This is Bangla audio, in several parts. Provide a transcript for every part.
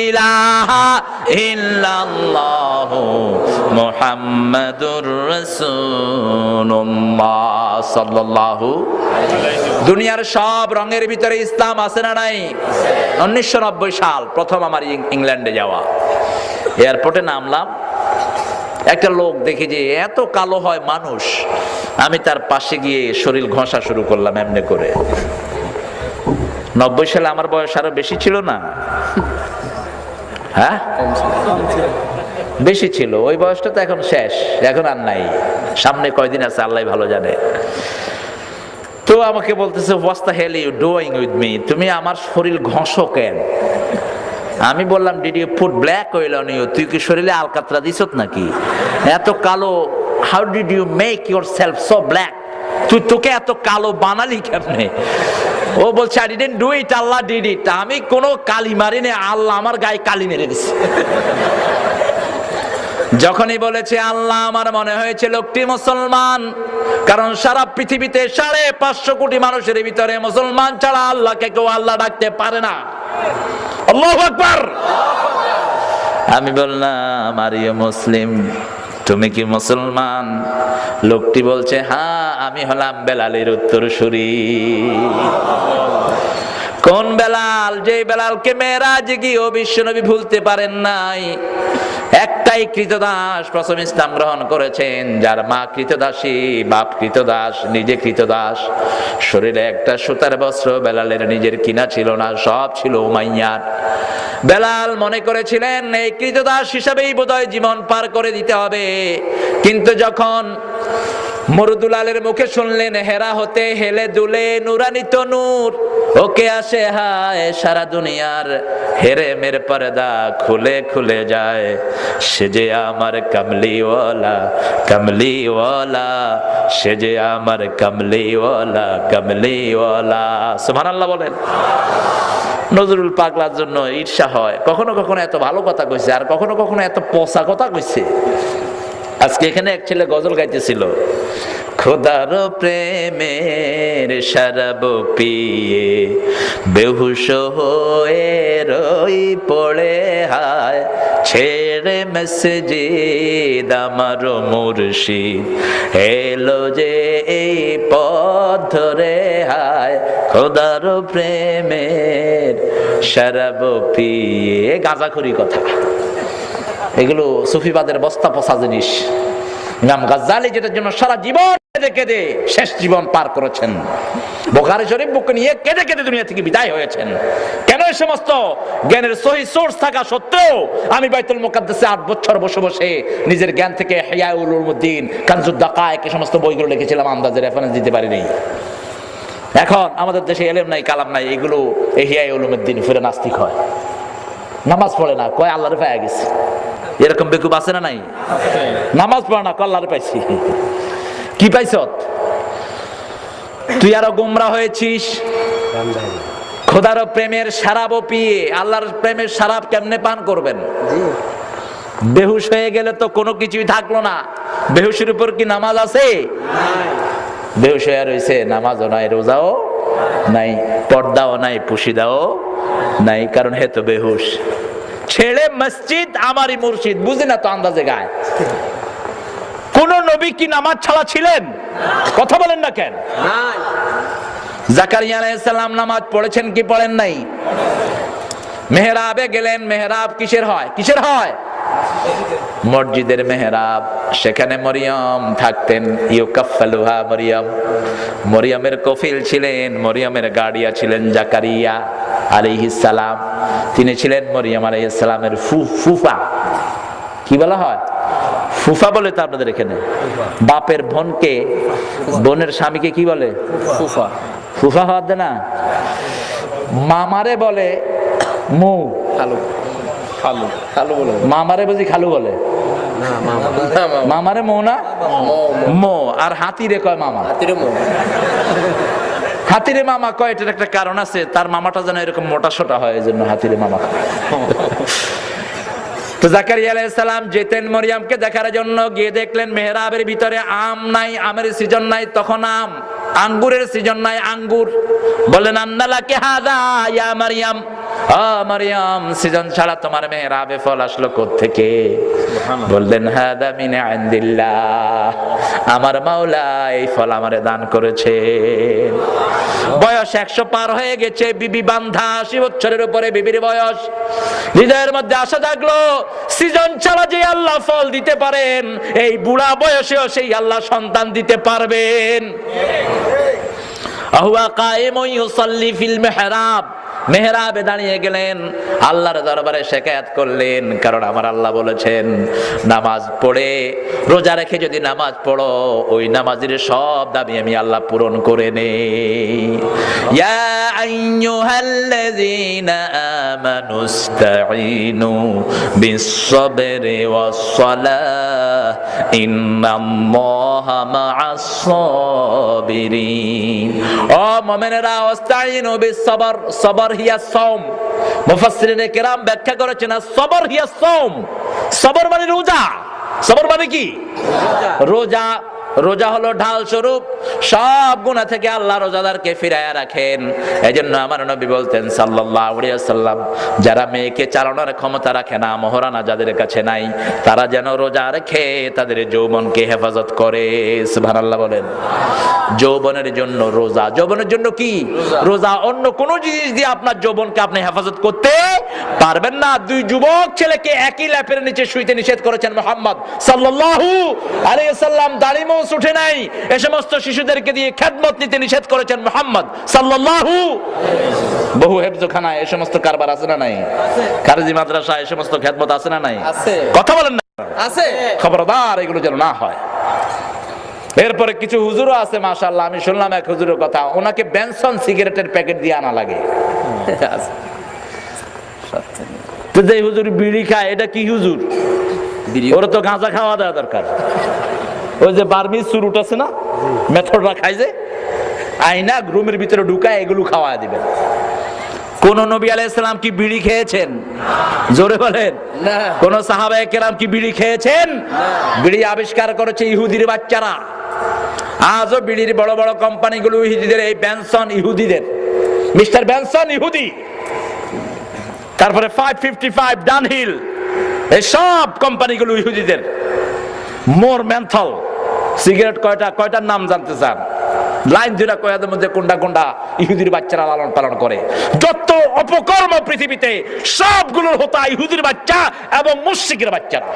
ইলাহা ইল্লাল্লাহু মুহাম্মাদুর রাসূলুল্লাহ সাল্লাল্লাহু আলাইহি। দুনিয়ার সব রঙের ভিতরে ইসলাম আছে না নাই? 1990 সাল প্রথম আমার ইংল্যান্ডে যাওয়া, এয়ারপোর্টে নামলাম, একটা লোক দেখি যে এত কালো হয় মানুষ, আমি তার পাশে গিয়ে শরীর ঘষা শুরু করলাম এমনি করে। 90 সালে আমার বয়স আরো বেশি ছিল না? হ্যাঁ বেশি ছিল, ওই বয়সটা তো এখন শেষ, এখন আর নাই, সামনে কয়দিন আছে আল্লাহ ভালো জানে। তো আমাকে বলতেছে what's the hell you doing with me, তুমি আমার শরীর ঘষো কেন? আমি বললাম did you put black oil on you, তুই কি শরীরে আলকাতরা দিছত নাকি? এত কালো, how did you make yourself so black, তুই তোকে এত কালো বানালি কেমনে? ও বলছে I didn't do it, Allah did it. আমি কোনো কালি মারিনি, আল্লাহ আমার গায়ে কালি মেরে দিছে। যখনই বলেছে আল্লাহ, আমার মনে হয়েছে লোকটি মুসলমান, কারণ সারা পৃথিবীতে 550 কোটি মানুষের ভিতরে মুসলমান ছাড়া আল্লাহকে কেউ আল্লাহ ডাকতে পারে না। আল্লাহু আকবার। আমি বললাম আর ইউ মুসলিম, তুমি কি মুসলমান? লোকটি বলছে হ্যাঁ, আমি হলাম বেলালের উত্তরসূরি। কোন বেলাল? যে বেলালকে মেরাজে গিয়ে বিশ্বনবী ভুলতে পারেন নাই। একটাই কৃতদাস প্রথম ইসলাম গ্রহণ করেছেন, যার মা কৃতদাসী, বাপ কৃতদাস, নিজে কৃতদাস। শরীরে একটা সুতার বস্ত্র বেলালের নিজের কিনা ছিল না, সব ছিল উমাইয়ার। বেলাল মনে করেছিলেন এই কৃতদাস হিসাবেই বোধহয় জীবন পার করে দিতে হবে, কিন্তু যখন মরুদুলালের মুখে শুনলেন হেরা হতে হেলে দুলে নুরানি তনুর, ওকে আসে হায় সারা দুনিয়ার হেরেমের পর্দা খুলে খুলে যায়, সে যে আমার কামলিওয়ালা কামলিওয়ালা, সে যে আমার কামলিওয়ালা কামলিওয়ালা। সুবহানাল্লাহ বলেন। নজরুল পাগলার জন্য ঈর্ষা হয়, কখনো কখনো এত ভালো কথা কইছে, আর কখনো কখনো এত পচা কথা কইছে। আজকে এখানে এক ছেলে গজল গাইতেছিল, খোদার প্রেমের শরাব পিয়ে বেহুশ হয়ে রই পড়ে হায়, ছেড়ে মসজিদ আমার মুর্শিদ এলো যে এই পথ ধরে হায়, খোদার প্রেমের শরাব পিয়ে। গাঁজাখুরি কথা, এগুলো সুফিবাদের বস্তা পচা জিনিস। ইমাম গাজ্জালি যেটার জন্য সারা জীবন কেঁদে কেঁদে শেষ জীবন পার করেছেন, বুখারী শরীফ বুকে নিয়ে কেঁদে কেঁদে দুনিয়া থেকে বিদায় হয়েছেন। কেন? এই সমস্ত জ্ঞানের সহি সোর্স থাকা সত্ত্বেও আমি বাইতুল মুকাদ্দাসে 8 বছর বসে বসে নিজের জ্ঞান থেকে ইহয়া উলুমুদ্দিন, কানজুদ দাকায়েক, এই সমস্ত বইগুলো লিখেছিলাম, আন্দাজে রেফারেন্স দিতে পারিনি। এখন আমাদের দেশে এলেম নাই, কালাম নাই, এগুলো ইহয়া উলুমুদ্দিন ফিরে নাস্তিক হয়, নামাজ পড়ে না, কয় আল্লাহরে পেয়ে গেছে। এরকম বেকুব আছে না নাই? নামাজ পড়ে না, কয় আল্লাহরে পাইছি। কি পাইছ? তুই আরো গোমরা হয়েছিস। খোদার প্রেমের শরাব পিয়ে, আল্লাহর প্রেমের শরাব কেমনে পান করবেন? বেহুশ হয়ে গেলে তো কোনো কিছুই থাকলো না। বেহুশের উপর কি নামাজ আছে? বেহুশ হয়ে রয়েছে, নামাজও নাই, রোজাও নাই, পর্দাও নাই, পুশিদাও নাই, কারণ হে তো বেহুশ। ছেড়ে মসজিদ আমারই মুর্শিদ, বুঝি না তো আন্দাজে গায়। কোন নবী কি নামাজ ছাড়া ছিলেন? কথা বলেন না কেন? জাকারিয়া আলাইহিস সালাম নামাজ পড়েছেন কি পড়েন নাই? মেহরাবে গেলেন, মেহরাব কিসের হয়? কিসের হয়? মসজিদের মেহরাব। সেখানে মরিয়ম থাকতেন, ইউকাফফালুহা মরিয়ম। মরিয়মের কফিল ছিলেন, মরিয়মের গার্ডিয়া ছিলেন জাকারিয়া আলাইহিস সালাম। তিনি ছিলেন মরিয়ম আলাইহিস সালামের ফুফা। কি বলা হয়? ফুফা বলে তো আপনাদের এখানে। বাপের বোনকে, বোনের স্বামীকে কি বলে? ফুফা। ফুফা হওয়ার দে না, মামারে বলে মু, খালু। খালু খালু বলে, মামারে বুঝি খালু বলে? মামারে মো না, মো। আর হাতিরে কয় মামা। হাতিরে মামা কয়, এটার একটা কারণ আছে, তার মামাটা যেন এরকম মোটা সোটা হয়, এই জন্য হাতিরে মামা। তো জাকারিয়া আলাইহিস সালাম যেতেন মরিয়মকে দেখার জন্য, গিয়ে দেখলেন মেহরাবের ভিতরে আম নাই, আমের সিজন নাই, তখন আম। আঙ্গুরের সিজন নাই, আঙ্গুর। বলেন আন্নালাকি হাযা ইয়া মারইয়াম, মারিয়াম, সিজন ছাড়া তোমার মেহরাবে ফল আসলো কোত্থেকে? বললেন হাদা মিন ইনদিল্লাহ, আমার মাওলা এই ফল আমারে দান করেছে। বয়স 100 পার হয়ে গেছে, বিবি বান্ধা, 80 বছরের উপরে বিবির বয়স। হৃদয়ের মধ্যে আশা জাগলো, সিজন ছাড়া যে আল্লাহ ফল দিতে পারেন, এই বুড়া বয়সেও সেই আল্লাহ সন্তান দিতে পারবেন। আহুয়া কায়েমুন ইউসাল্লি ফিল মিহরাব, মেহরাবে দাঁড়িয়ে গেলেন, আল্লাহর দরবারে শিকায়াত করলেন। কারণ আমার আল্লাহ বলেছেন, নামাজ পড়ে রোজা রেখে যদি নামাজ পড়ো, ওই নামাজের সব দাবি আমি আল্লাহ পূরণ করে নেই। ইয়া আইয়ুহাল্লাযীনা আমানুস্তাঈনু বিস-সাবরি ওয়াস-সালাহ ইন্নাল্লাহা মা'আস-সাবিরিন। ও মুমিনেরা, ওয়াস্তাঈনু বিস-সাবর, সবর হিয়া সাওম। মুফাসসিরিনে কেরাম ব্যাখ্যা করেছেন, সবর হিয়া সাওম, সবর মানে রোজা। সবর মানে কি? রোজা। রোজা হলো ঢাল স্বরূপ, সব গুনাহ থেকে আল্লাহ রোজাদারকে ফিরায়া রাখেন। এজন্য আমার নবী বলতেন সাল্লাল্লাহু আলাইহি ওয়াসাল্লাম, যারা মেয়েকে চালানোর ক্ষমতা রাখে না, মহরানা যাদের কাছে নাই, তারা যেন রোজা রেখে তাদের যৌবনকে হেফাজত করে। সুবহানাল্লাহ বলেন। যৌবনের জন্য রোজা। যৌবনের জন্য কি? রোজা। অন্য কোন জিনিস দিয়ে আপনার যৌবনকে আপনি হেফাজত করতে পারবেন না। দুই যুবক ছেলেকে একই ল্যাপের নিচে শুইতে নিষেধ করেছেন মুহাম্মদ সাল্লাল্লাহু আলাইহি ওয়াসাল্লাম। দাড়ি মোছ উঠে নাই, এ সমস্ত শিশুদেরকে দিয়ে খেদমত নিতে নিষেধ করেছেন মুহাম্মদ সাল্লাল্লাহু। বহু হেফজখানা এ সমস্ত কারবার আছে না নাই? খারেজি মাদ্রাসা এ সমস্ত খেদমত আছে না নাই? কথা বলেন না? আছে। খবরদার এগুলো যেন না হয়। এরপরে কিছু হুজুরও আছে মাশাআল্লাহ, আমি শুনলাম এক হুজুরের কথা, ওনাকে বেনসন সিগারেটের প্যাকেট দিয়ে আনা লাগে। তো যে হুজুর বিড়ি খায়, এটা কি হুজুর? ওরা তো গাঁজা খাওয়া দেওয়া দরকার। ওই যে বার্মিজ সুরুট আছে না, মেথডরা খাই যে, আইনা রুমের ভিতরে ঢুকায় এগুলো খাওয়া দিবেন। কোন নবী আলাইহিস সালাম কি বিড়ি খেয়েছেন? জোরে বলেন। কোন সাহাবায়ে কেরাম কি বিড়ি খেয়েছেন? বিড়ি আবিষ্কার করেছে ইহুদির বাচ্চারা। আজও বিড়ির বড় বড় কোম্পানিগুলো ইহুদিদের, এই বেনসন ইহুদিদের, মিস্টার বেনসন ইহুদি, তারপরে 555 ডানহিল, এই সব কোম্পানিগুলো ইহুদিদের। মোর মেন্থল সিগারেট কয়টার নাম জানতে চান? লাইন ধরে কয়াদের মধ্যে কোনটা কোনটা ইহুদির বাচ্চারা লালন পালন করে। যত অপকর্ম পৃথিবীতে সবগুলোর হোতা ইহুদির বাচ্চা এবং মুশরিকের বাচ্চারা।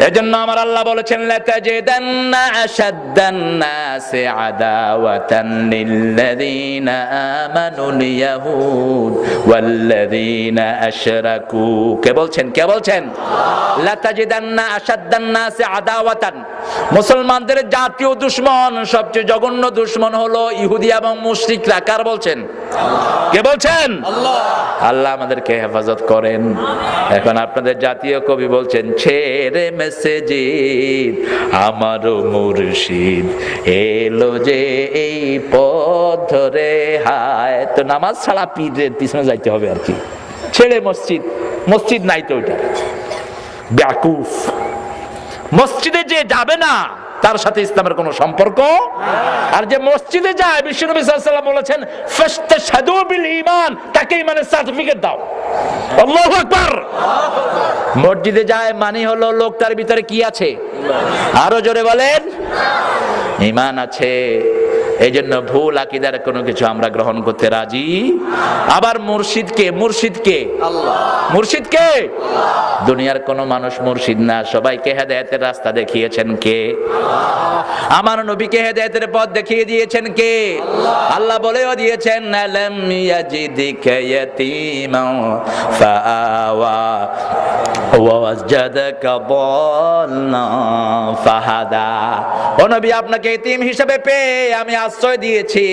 এজন্য আমার আল্লাহ বলেছেন, লাতাজিদান্না আশাদ্দান নাসি আদাওয়াতান লিল্লাযীনা আমানুল ইয়াহুদ ওয়াল্লাযীনা আশরাকু। কে বলছেন? কে বলছেন? লাতাজিদান্না আশাদ্দান নাসি আদাওয়াতান, মুসলমানদের জাতীয় দুশমন, সবচেয়ে জঘন্য দুশমন হলো ইহুদি এবং মুশরিকরা। কার বলছেন? কে বলছেন? আল্লাহ। আল্লাহ আমাদেরকে হেফাজত করেন। এখন আপনাদের জাতীয় কবি বলছেন, ছেড়ে মেসেজিদ আমারও মুর্শিদ এলো যে এই পথ ধরে। হায়, তো নামাজ ছাড়া পীরের পিছনে যাইতে হবে আর কি। ছেড়ে মসজিদ, মসজিদ নাই তো ওইটা বেয়াকুফ। মসজিদে যে যাবে না তার সাথে ইসলামের কোনো সম্পর্ক। আর যে মসজিদে যায়, বিশ্বনবী সাল্লাল্লাহু আলাইহি ওয়াসাল্লাম বলেছেন, ফাস্তাশহাদু বিল ঈমান, তাকে ঈমানের সার্টিফিকেট দাও। আল্লাহু আকবার। মসজিদে যায় মানে হলো লোকটার ভিতরে কি আছে? আরো জোরে বলেন, ঈমান আছে। এই জন্য ভুল আকীদার কোনো কিছু আমরা গ্রহণ করতে রাজি। আবার মুর্শিদকে, মুর্শিদকে আল্লাহ, মুর্শিদকে দুনিয়ার কোন মানুষ মুর্শিদ না। সবাইকে হেদায়েতের রাস্তা দেখিয়েছেন কে? আমার নবীকে হেদায়েতের পথ দেখিয়ে দিয়েছেন কে? আল্লাহ বলেও দিয়েছেন, আলাম ইয়াজিদিকা ইয়াতীমান ফাআওয়া ওয়া ওয়াজদাকা দাল্লা ফাহাদা। ও নবী, আপনাকে এতিম হিসেবে পেয়ে আমি আশ্রয় দিয়েছি,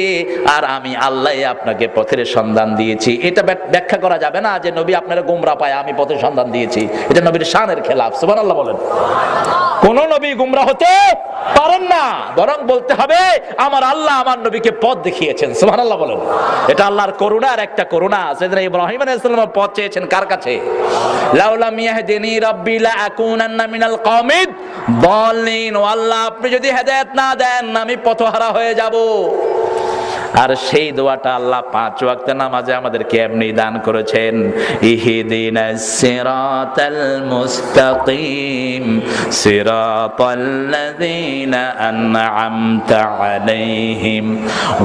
আর আমি আল্লাহ আপনাকে পথের সন্ধান দিয়েছি। এটা ব্যাখ্যা করা যাবে না যে নবী আপনারা গোমরা পায় আমি পথের সন্ধান দিয়েছি। এটা নবীর শানের খেলাফ। সুবহানাল্লাহ বলেন। কোন নবী গোমরা হতে পারেন না, বরং বলতে হবে আমার আল্লাহ আমার নবীকে পথ দেখিয়েছেন। সুবহানাল্লাহ বলেন। এটা আল্লাহর করুণার একটা করুণা। সাইয়েদনা ইব্রাহিম আলাইহিস সালাম পথ চেয়েছেন কার কাছে? লাউলাম ইয়াহদিনি রাব্বি লা আকুনান্না মিনাল কওমিদ দাল্লিন। ও আল্লাহ, আপনি যদি হেদায়েত না দেন আমি পথহারা হয়ে যাব। আর সেই দোয়াটা আল্লাহ 5 ওয়াক্ত নামাজে আমাদেরকে এমনি দান করেছেন, ইহদিনাস সিরাতাল মুস্তাকিম সিরাতাল্লাযীনা আন'আমতা আলাইহিম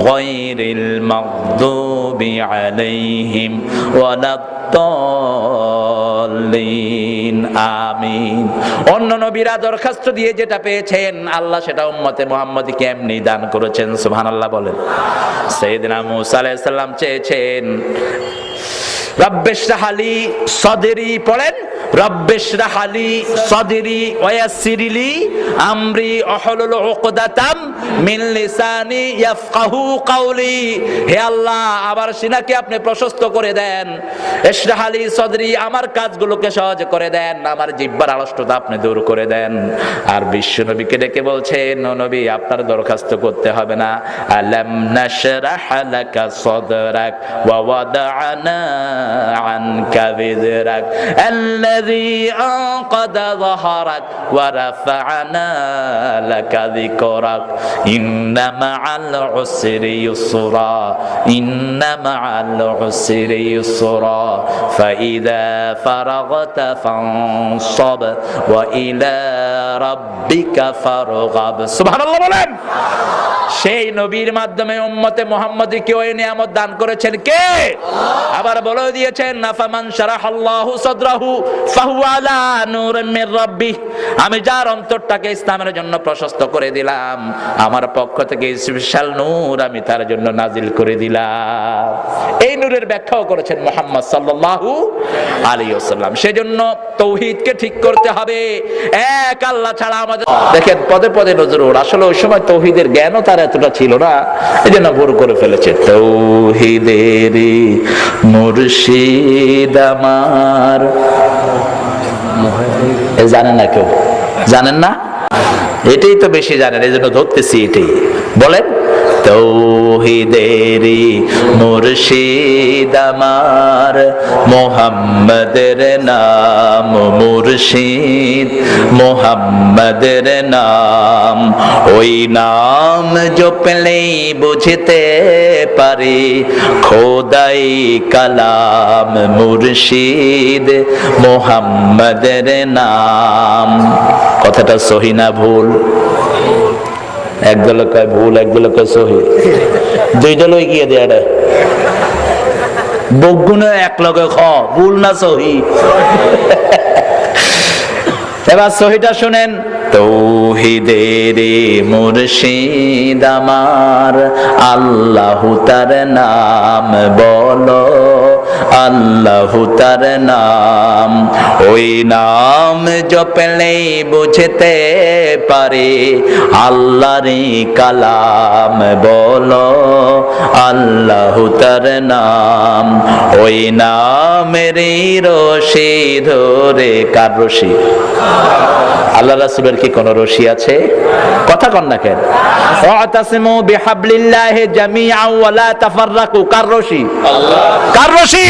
গায়রিল মাগদুবি আলাইহিম ওয়ালাদ-দাল্লিন। আমিন। অন্য নবীরা দরখাস্ত দিয়ে যেটা পেয়েছেন, আল্লাহ সেটা উম্মতে মুহাম্মদীকে এমনি দান করেছেন। সুবহানাল্লাহ বলেন। সাইয়েদনা মূসা আলাইহিস সালাম চেয়েছেন, রব্বিশরাহ লি সাদরি, পড়েন রব্বিশরাহ লি সাদরি ওয়া ইয়াসসির লি আমরি ওয়াহলুল উকদাতাম মিন লিসানি ইয়াফকাহু কওলি। হে আল্লাহ, আমার সিনাকে আপনি প্রশস্ত করে দেন। ইশরাহ লি সাদরি, আমার কাজগুলোকে সহজ করে দেন, আমার জিহ্বার আড়ষ্টতা আপনি দূর করে দেন। আর বিশ্ব নবীকে ডেকে বলছেন, ও নবী, আপনার দরখাস্ত করতে হবে না। আলাম নাশরাহ লাকা সাদরাক ওয়া ওয়াদা'না আনকা বিযরাক আল্লাযী আনকাদা যাহরাক ওয়া রাফা'না লাকা যিকরাক ইন্না মা'আল উসরি ইউসরা ইন্না মা'আল উসরি ইউসরা ফাইযা ফারাগতা ফানসাব ওয়া ইলা রাব্বিকা ফারগাব। সুবহানাল্লাহ বলেন। সেই নবীর মাধ্যমে উম্মতে মুহাম্মদীকে ওই নিয়ামত দান করেছেন কে? আবার বলে দিয়েছেন, আফামান শারাহাল্লাহু সাদরাহু ফাহুয়া আলা নূরিন মির রাব্বিহ। আমি যার অন্তরটাকে ইসলামের জন্য প্রশস্ত করে দিলাম, আমার পক্ষ থেকে স্পেশাল নূর আমি তার জন্য নাজিল করে দিলাম। এই নূরের ব্যাখ্যাও করেছেন মুহাম্মদ সাল্লাল্লাহু আলাইহি ওয়াসাল্লাম। সেজন্য তাওহীদকে ঠিক করতে হবে, এক আল্লাহ ছাড়া আমাদের। দেখেন পদে পদে নজরুল, আসলে ওই সময় তাওহীদের জ্ঞানও তার এতটা ছিল না, এজন্য ভুল করে ফেলেছে। তাওহীদের মুর্শিদ আমার, জানেন না কেউ? জানেন না? এটাই তো বেশি জানেন, এই জন্য ধরতেছি এটাই। বলেন, তাওহীদেরি মুর্শিদ আমার, মুহাম্মাদের নাম মুর্শিদ, মুহাম্মাদের নাম। ওই নাম জপলেই বুঝতে পারি খোদাই কালাম মুর্শিদ, মুহাম্মাদের নাম। কথাটা সহি না ভুল? একদল কয় ভুল, একদল কয় সহি, দুই দল গিয়ে দেয়। বগুনে এক লগে খ, ভুল না সহি? এবার সহিটা শুনেন। তাওহীদের মুর্শিদ আমার, আল্লাহু তার নাম বলো, আল্লাহু তার নাম। ওই নাম জপলেই বুঝতে পারে আল্লাহরই কালাম বলো, আল্লাহু তার নাম। ওই নামেরই রশি ধরে, কার রশি? আল্লাহ রাসূলের কি কোন রশি আছে? কথা কন না কেন? ওয়াতাসিমু বিহাবলিল্লাহি জামিআন ওয়া লা তাফাররাকু, কার রশি? আল্লাহ। কার রশি?